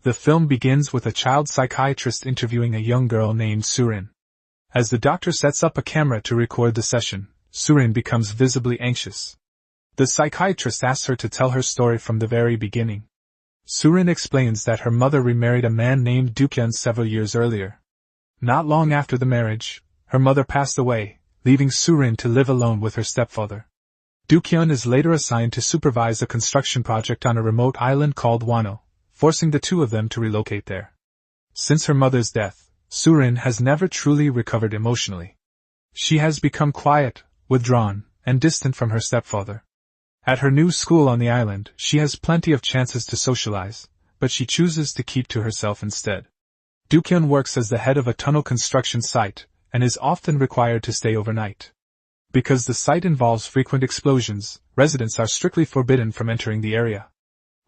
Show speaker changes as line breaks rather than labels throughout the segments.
The film begins with a child psychiatrist interviewing a young girl named Surin. As the doctor sets up a camera to record the session, Surin becomes visibly anxious. The psychiatrist asks her to tell her story from the very beginning. Surin explains that her mother remarried a man named Dukyun several years earlier. Not long after the marriage, her mother passed away, leaving Surin to live alone with her stepfather. Dukyun is later assigned to supervise a construction project on a remote island called Wano, forcing the two of them to relocate there. Since her mother's death, Surin has never truly recovered emotionally. She has become quiet, withdrawn, and distant from her stepfather. At her new school on the island, she has plenty of chances to socialize, but she chooses to keep to herself instead. Dukyun works as the head of a tunnel construction site, and is often required to stay overnight. Because the site involves frequent explosions, residents are strictly forbidden from entering the area.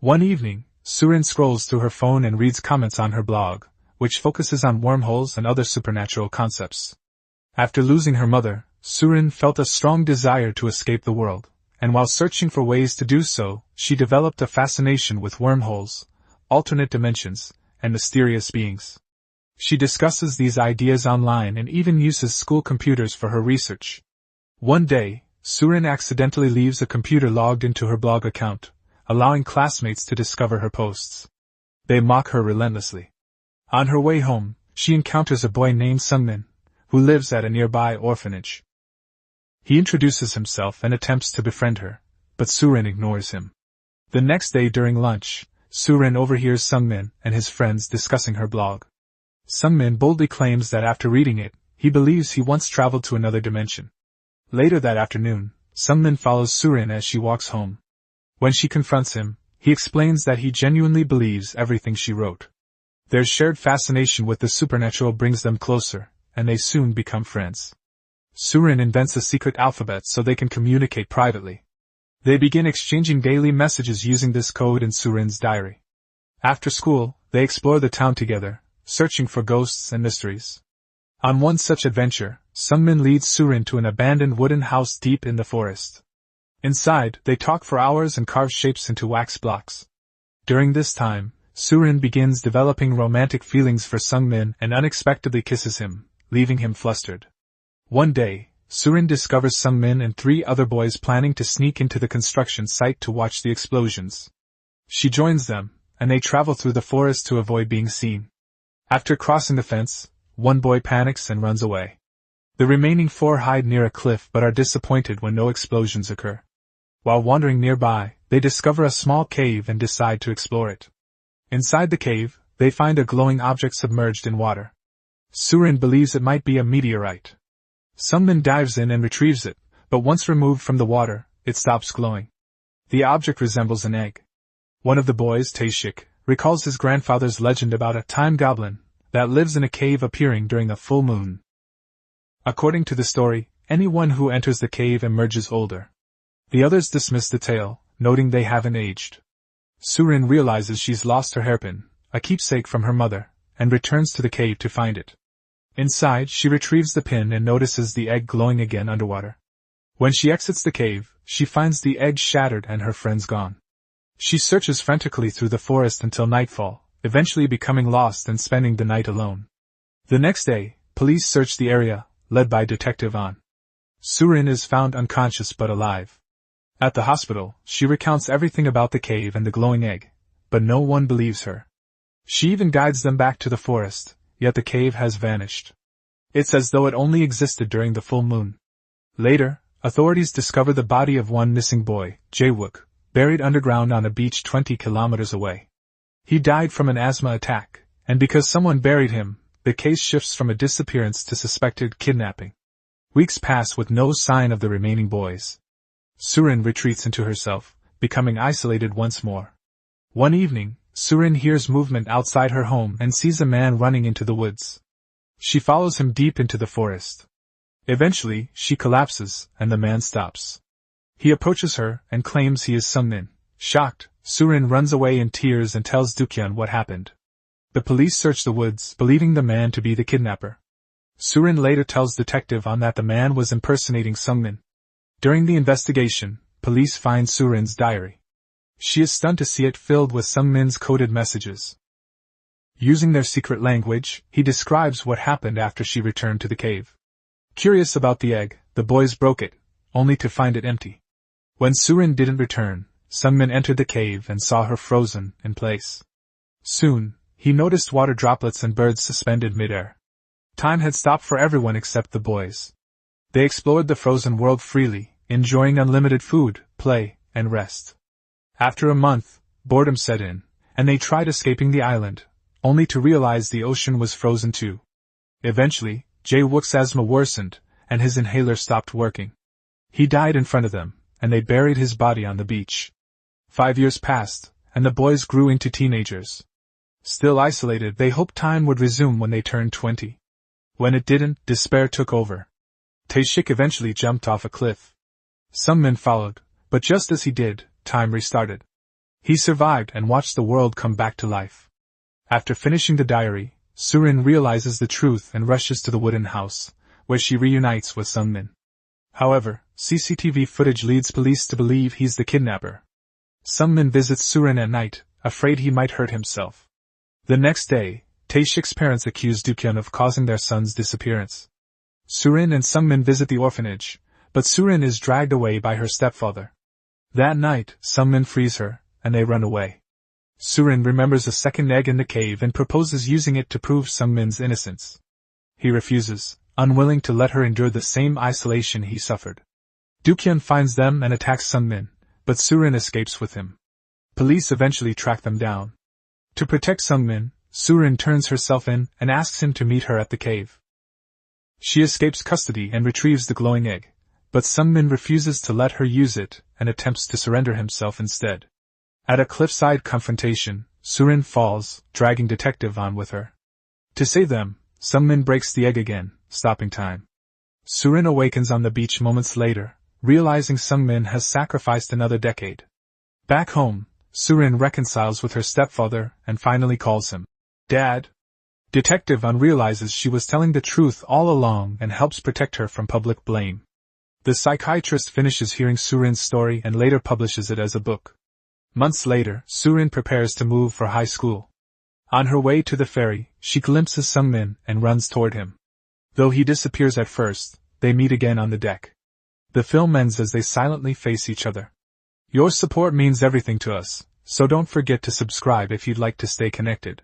One evening, Surin scrolls through her phone and reads comments on her blog, which focuses on wormholes and other supernatural concepts. After losing her mother, Surin felt a strong desire to escape the world, and while searching for ways to do so, she developed a fascination with wormholes, alternate dimensions, and mysterious beings. She discusses these ideas online and even uses school computers for her research. One day, Surin accidentally leaves a computer logged into her blog account, allowing classmates to discover her posts. They mock her relentlessly. On her way home, she encounters a boy named Sungmin, who lives at a nearby orphanage. He introduces himself and attempts to befriend her, but Surin ignores him. The next day during lunch, Surin overhears Sungmin and his friends discussing her blog. Sungmin boldly claims that after reading it, he believes he once traveled to another dimension. Later that afternoon, Sungmin follows Surin as she walks home. When she confronts him, he explains that he genuinely believes everything she wrote. Their shared fascination with the supernatural brings them closer, and they soon become friends. Surin invents a secret alphabet so they can communicate privately. They begin exchanging daily messages using this code in Surin's diary. After school, they explore the town together, searching for ghosts and mysteries. On one such adventure, Sungmin leads Surin to an abandoned wooden house deep in the forest. Inside, they talk for hours and carve shapes into wax blocks. During this time, Surin begins developing romantic feelings for Sungmin and unexpectedly kisses him, leaving him flustered. One day, Surin discovers Sungmin and 3 other boys planning to sneak into the construction site to watch the explosions. She joins them, and they travel through the forest to avoid being seen. After crossing the fence, one boy panics and runs away. The remaining 4 hide near a cliff but are disappointed when no explosions occur. While wandering nearby, they discover a small cave and decide to explore it. Inside the cave, they find a glowing object submerged in water. Surin believes it might be a meteorite. Sungmin dives in and retrieves it, but once removed from the water, it stops glowing. The object resembles an egg. One of the boys, Taeshik, recalls his grandfather's legend about a time goblin that lives in a cave appearing during a full moon. According to the story, anyone who enters the cave emerges older. The others dismiss the tale, noting they haven't aged. Surin realizes she's lost her hairpin, a keepsake from her mother, and returns to the cave to find it. Inside, she retrieves the pin and notices the egg glowing again underwater. When she exits the cave, she finds the egg shattered and her friends gone. She searches frantically through the forest until nightfall, eventually becoming lost and spending the night alone. The next day, police search the area, led by Detective An. Surin is found unconscious but alive. At the hospital, she recounts everything about the cave and the glowing egg, but no one believes her. She even guides them back to the forest, yet the cave has vanished. It's as though it only existed during the full moon. Later, authorities discover the body of one missing boy, Jae-wook, buried underground on a beach 20 kilometers away. He died from an asthma attack, and because someone buried him, the case shifts from a disappearance to suspected kidnapping. Weeks pass with no sign of the remaining boys. Surin retreats into herself, becoming isolated once more. One evening, Surin hears movement outside her home and sees a man running into the woods. She follows him deep into the forest. Eventually, she collapses, and the man stops. He approaches her and claims he is Sungmin. Shocked, Surin runs away in tears and tells Dukyun what happened. The police search the woods, believing the man to be the kidnapper. Surin later tells Detective An that the man was impersonating Sungmin. During the investigation, police find Surin's diary. She is stunned to see it filled with Sungmin's coded messages. Using their secret language, he describes what happened after she returned to the cave. Curious about the egg, the boys broke it, only to find it empty. When Surin didn't return, Sungmin entered the cave and saw her frozen in place. Soon, he noticed water droplets and birds suspended midair. Time had stopped for everyone except the boys. They explored the frozen world freely, enjoying unlimited food, play, and rest. After a month, boredom set in, and they tried escaping the island, only to realize the ocean was frozen too. Eventually, Jae-wook's asthma worsened, and his inhaler stopped working. He died in front of them, and they buried his body on the beach. 5 years passed, and the boys grew into teenagers. Still isolated, they hoped time would resume when they turned 20. When it didn't, despair took over. Tae-shik eventually jumped off a cliff. Sungmin followed, but just as he did, time restarted. He survived and watched the world come back to life. After finishing the diary, Surin realizes the truth and rushes to the wooden house, where she reunites with Sungmin. However, CCTV footage leads police to believe he's the kidnapper. Sungmin visits Surin at night, afraid he might hurt himself. The next day, Tae-shik's parents accuse Dukhyun of causing their son's disappearance. Surin and Sungmin visit the orphanage, but Surin is dragged away by her stepfather. That night, Sungmin frees her, and they run away. Surin remembers a second egg in the cave and proposes using it to prove Sungmin's innocence. He refuses, unwilling to let her endure the same isolation he suffered. Dukhyun finds them and attacks Sungmin, but Surin escapes with him. Police eventually track them down. To protect Sungmin, Surin turns herself in and asks him to meet her at the cave. She escapes custody and retrieves the glowing egg, but Sungmin refuses to let her use it and attempts to surrender himself instead. At a cliffside confrontation, Surin falls, dragging Detective on with her. To save them, Sungmin breaks the egg again, stopping time. Surin awakens on the beach moments later, realizing Sungmin has sacrificed another decade. Back home, Surin reconciles with her stepfather and finally calls him Dad. Detective An realizes she was telling the truth all along and helps protect her from public blame. The psychiatrist finishes hearing Surin's story and later publishes it as a book. Months later, Surin prepares to move for high school. On her way to the ferry, she glimpses Sungmin and runs toward him. Though he disappears at first, they meet again on the deck. The film ends as they silently face each other. Your support means everything to us, so don't forget to subscribe if you'd like to stay connected.